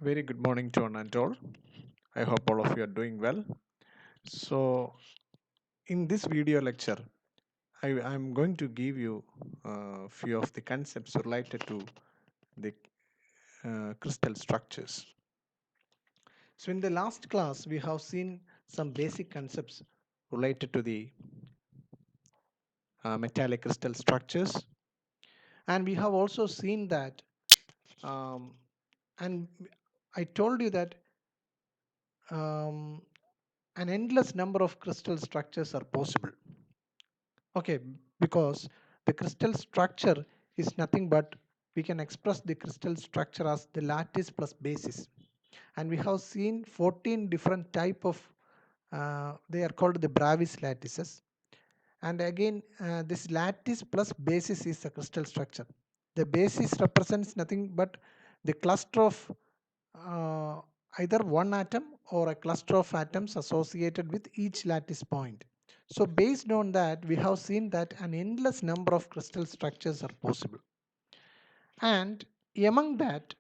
Very good morning to one and all. I hope all of you are doing well. So, in this video lecture, I'm going to give you a few of the concepts related to the crystal structures. So, in the last class, we have seen some basic concepts related to the metallic crystal structures, and we have also seen that, um, and I told you that um, an endless number of crystal structures are possible. Okay, because the crystal structure is nothing but we can express the crystal structure as the lattice plus basis, and we have seen 14 different type of they are called the Bravis lattices. And again, this lattice plus basis is a crystal structure. The basis represents nothing but the cluster of uh, either one atom or a cluster of atoms associated with each lattice point. So based on that, we have seen that an endless number of crystal structures are possible. And among that,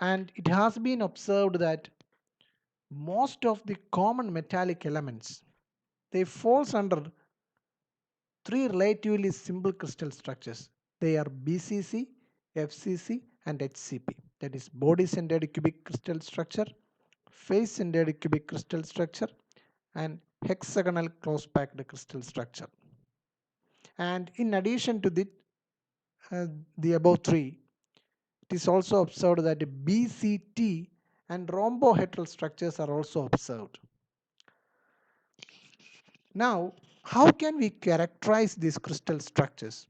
and it has been observed that most of the common metallic elements, they falls under three relatively simple crystal structures. They are BCC, FCC, and HCP. That is body-centered cubic crystal structure, face-centered cubic crystal structure, and hexagonal close-packed crystal structure. And in addition to the above three, it is also observed that BCT and rhombohedral structures are also observed. Now, how can we characterize these crystal structures?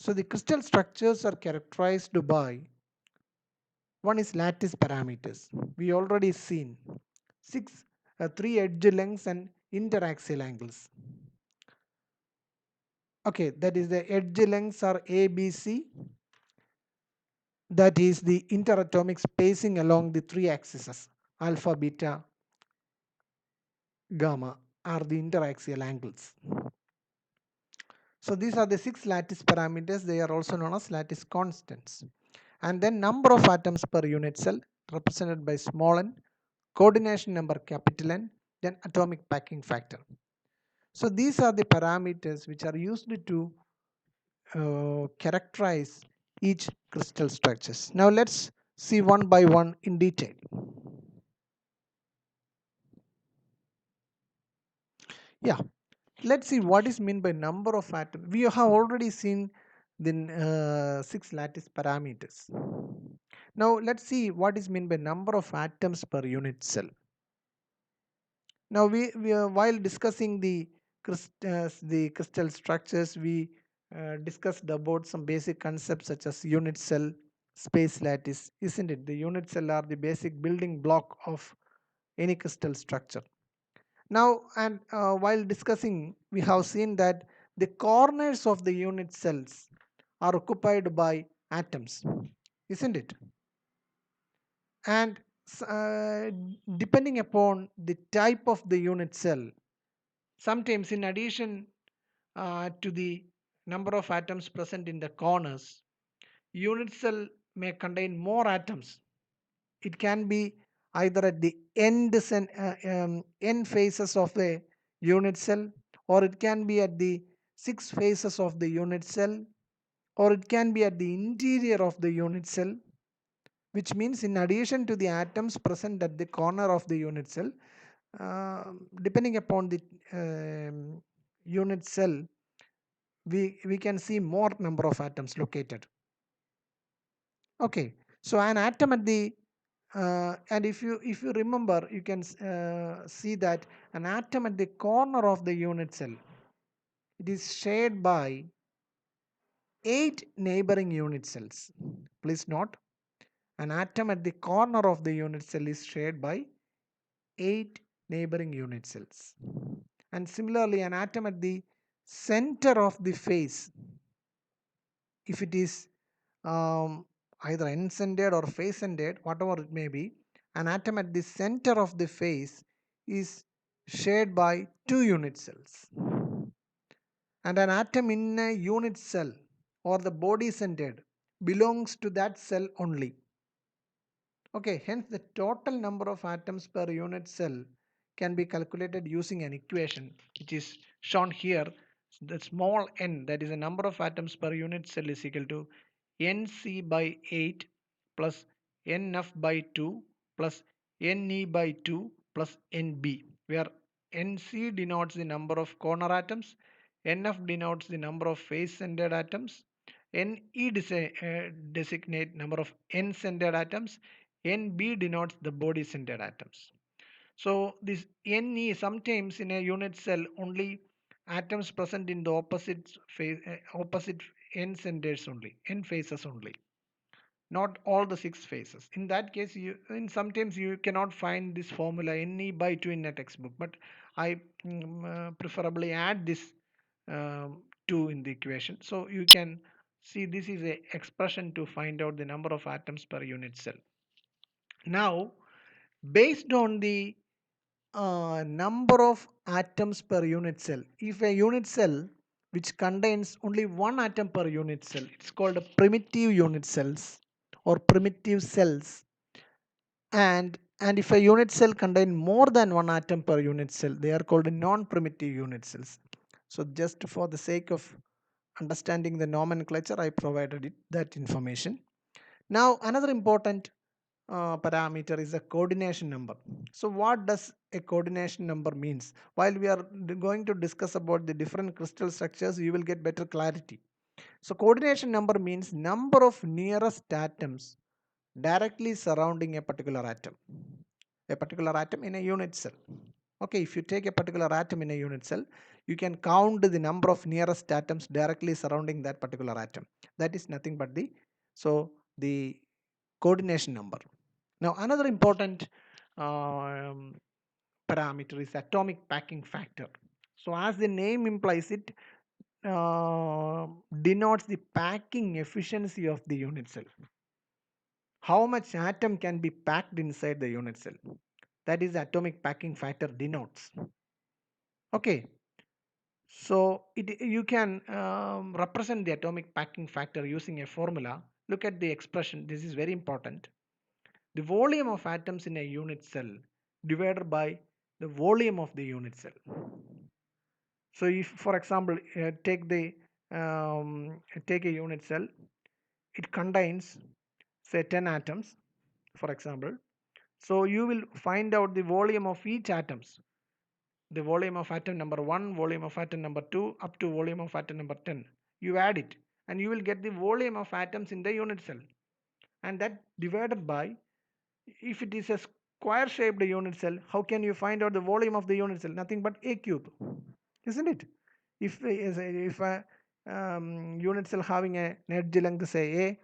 So the crystal structures are characterized by one is lattice parameters. We already seen six, three edge lengths and interaxial angles. Okay, that is the edge lengths are A, B, C. That is the interatomic spacing along the three axes, alpha, beta, gamma are the interaxial angles. So these are the six lattice parameters. They are also known as lattice constants. And then number of atoms per unit cell represented by small n, coordination number capital N, then atomic packing factor. So these are the parameters which are used to characterize each crystal structures. Now let's see one by one in detail. Yeah, let's see what is meant by number of atoms. We have already seen the six lattice parameters. Now let's see what is meant by number of atoms per unit cell. Now while discussing the crystal structures, we discussed about some basic concepts such as unit cell, space lattice, isn't it? The unit cell are the basic building block of any crystal structure. Now, and while discussing, we have seen that the corners of the unit cells are occupied by atoms, isn't it? And uh, depending upon the type of the unit cell, sometimes in addition to the number of atoms present in the corners, unit cell may contain more atoms. It can be either at the end phases of the unit cell, or it can be at the six phases of the unit cell, or it can be at the interior of the unit cell, which means in addition to the atoms present at the corner of the unit cell, depending upon the unit cell, we can see more number of atoms located. Okay, so an atom at the and if you remember, you can see that an atom at the corner of the unit cell, it is shared by 8 neighboring unit cells. Please note, an atom at the corner of the unit cell is shared by 8 neighboring unit cells. And similarly, an atom at the center of the face, if it is either end-centered or face-centered, whatever it may be, an atom at the center of the face is shared by 2 unit cells. And an atom in a unit cell or the body centered belongs to that cell only. Okay, hence the total number of atoms per unit cell can be calculated using an equation which is shown here. The small n, that is the number of atoms per unit cell, is equal to Nc by 8 plus Nf by 2 plus Ne by 2 plus Nb, where Nc denotes the number of corner atoms, Nf denotes the number of face-centered atoms, Ne designate number of n-centered atoms, Nb denotes the body-centered atoms. So this Ne, sometimes in a unit cell only atoms present in the opposite n centers only, n faces only, not all the 6 phases. In that case, sometimes you cannot find this formula Ne by 2 in a textbook, but I preferably add this 2 in the equation, so you can see this is a expression to find out the number of atoms per unit cell. Now, based on the number of atoms per unit cell, if a unit cell which contains only one atom per unit cell, it's called a primitive unit cells or primitive cells. And if a unit cell contain more than one atom per unit cell, they are called non-primitive unit cells. So just for the sake of understanding the nomenclature, I provided that information. Now another important parameter is a coordination number. So what does a coordination number means? While we are going to discuss about the different crystal structures, you will get better clarity. So coordination number means number of nearest atoms directly surrounding a particular atom in a unit cell. Okay, if you take a particular atom in a unit cell, you can count the number of nearest atoms directly surrounding that particular atom. That is nothing but the coordination number. Now another important um, parameter is atomic packing factor. So as the name implies, it denotes the packing efficiency of the unit cell. How much atom can be packed inside the unit cell? That is atomic packing factor denotes. Okay, so you can represent the atomic packing factor using a formula. Look at the expression. This is very important. The volume of atoms in a unit cell divided by the volume of the unit cell. So if, for example, take a unit cell, it contains say 10 atoms, for example. So you will find out the volume of each atoms, the volume of atom number 1, volume of atom number 2, up to volume of atom number 10. You add it and you will get the volume of atoms in the unit cell, and that divided by, if it is a square shaped unit cell, how can you find out the volume of the unit cell? Nothing but a cube, isn't it? If a unit cell having an edge length say a,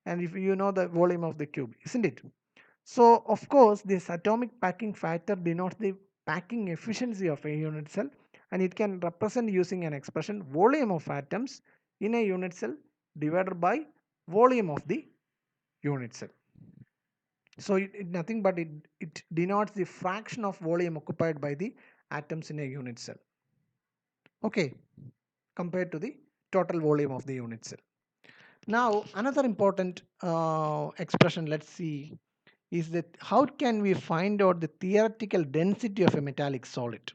and if you know the volume of the cube, isn't it? So of course this atomic packing factor denotes the packing efficiency of a unit cell, and it can represent using an expression volume of atoms in a unit cell divided by volume of the unit cell. So nothing but it denotes the fraction of volume occupied by the atoms in a unit cell. Okay, compared to the total volume of the unit cell. Now another important expression, let's see, is that how can we find out the theoretical density of a metallic solid?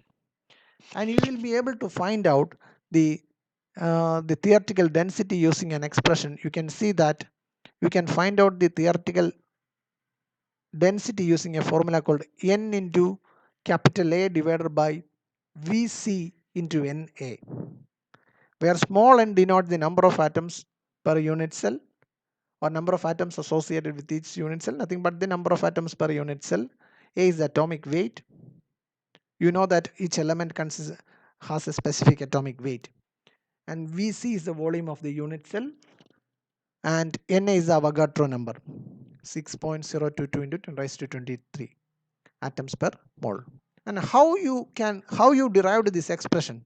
And you will be able to find out the theoretical density using an expression. You can see that you can find out the theoretical density using a formula called N into capital A divided by Vc into Na, where small n denotes the number of atoms per unit cell or number of atoms associated with each unit cell, nothing but the number of atoms per unit cell. A is the atomic weight. You know that each element has a specific atomic weight, and Vc is the volume of the unit cell, and Na is the Avogadro number, 6.022 into 10 raised to 23 atoms per mole. And how you derived this expression?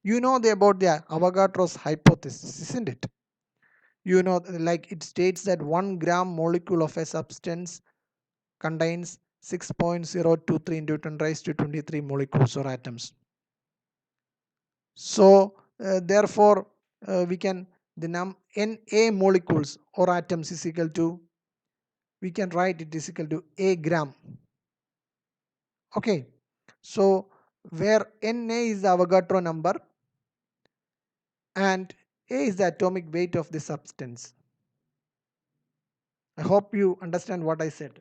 You know about the Avogadro's hypothesis, isn't it? You know, like it states that 1 gram molecule of a substance contains 6.023 into 10 raised to 23 molecules or atoms. So therefore we can, the Na molecules or atoms is equal to we can write it is equal to a gram. Okay, so where Na is the Avogadro number and A is the atomic weight of the substance. I hope you understand what I said.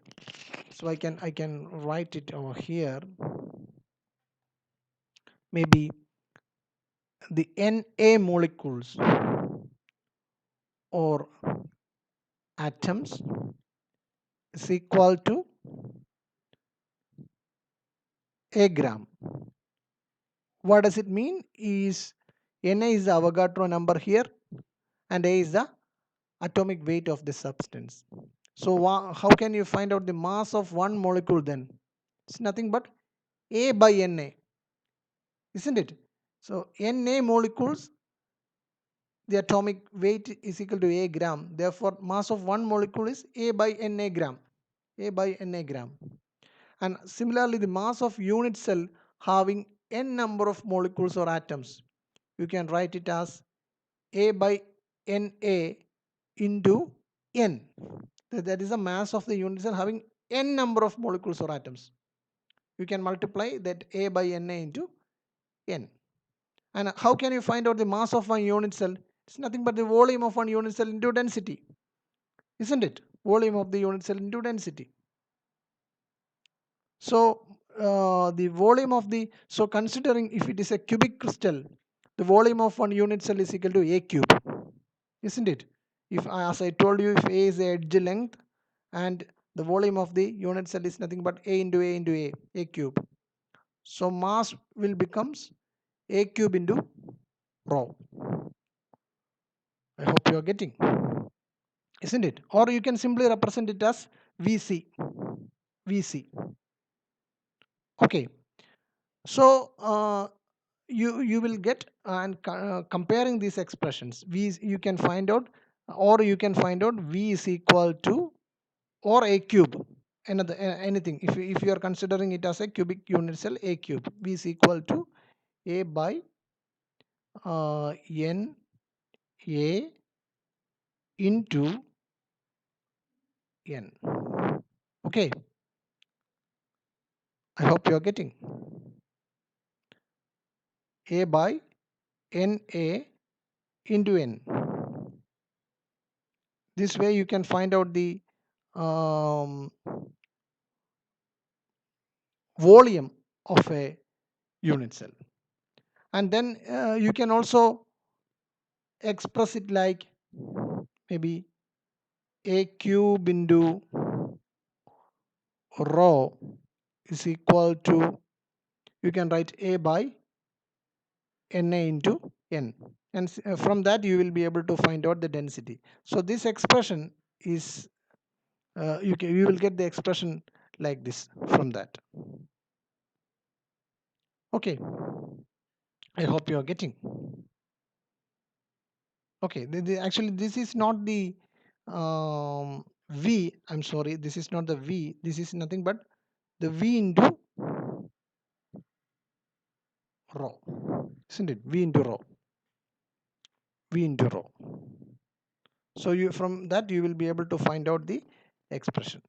So I can write it over here. Maybe the Na molecules or atoms is equal to a gram. What does it mean? Is Na is the Avogadro number here and A is the atomic weight of the substance. So how can you find out the mass of one molecule then? It's nothing but A by Na, isn't it? So Na molecules, the atomic weight is equal to a gram. Therefore, mass of one molecule is A by Na gram. A by Na gram. And similarly, the mass of unit cell having n number of molecules or atoms, you can write it as A by Na into n. That is the mass of the unit cell having n number of molecules or atoms. You can multiply that A by Na into n. And how can you find out the mass of one unit cell? It's nothing but the volume of one unit cell into density, isn't it? Volume of the unit cell into density. So the volume of the, so considering if it is a cubic crystal, the volume of one unit cell is equal to a cube, isn't it? If as I told you, if A is the edge length and the volume of the unit cell is nothing but A into A into A cube. So mass will becomes A cube into rho. I hope you are getting, isn't it? Or you can simply represent it as VC. VC. Okay. So you will get and comparing these expressions, V you can find out, or you can find out V is equal to or A cube. Another anything. If you are considering it as a cubic unit cell, A cube. V is equal to A by N A into N. Okay. I hope you are getting. A by Na into n. This way you can find out the volume of a unit cell, and then you can also express it like maybe a cube into rho is equal to, you can write A by Na into n, and from that you will be able to find out the density. So this expression is you will get the expression like this from that. Okay, I hope you are getting. Okay, actually this is not the V. I'm sorry, this is not the V. This is nothing but the V into rho, isn't it? V into rho. V into rho. So you, from that you will be able to find out the expression.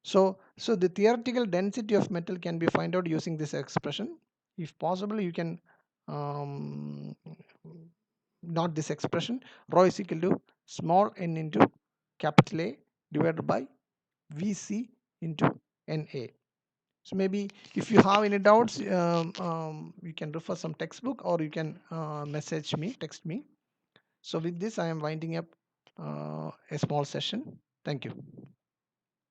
So the theoretical density of metal can be found out using this expression. If possible, you can not this expression, rho is equal to small n into capital A divided by Vc into Na. So maybe if you have any doubts, you can refer some textbook, or you can message me, text me. So with this, I am winding up a small session. Thank you.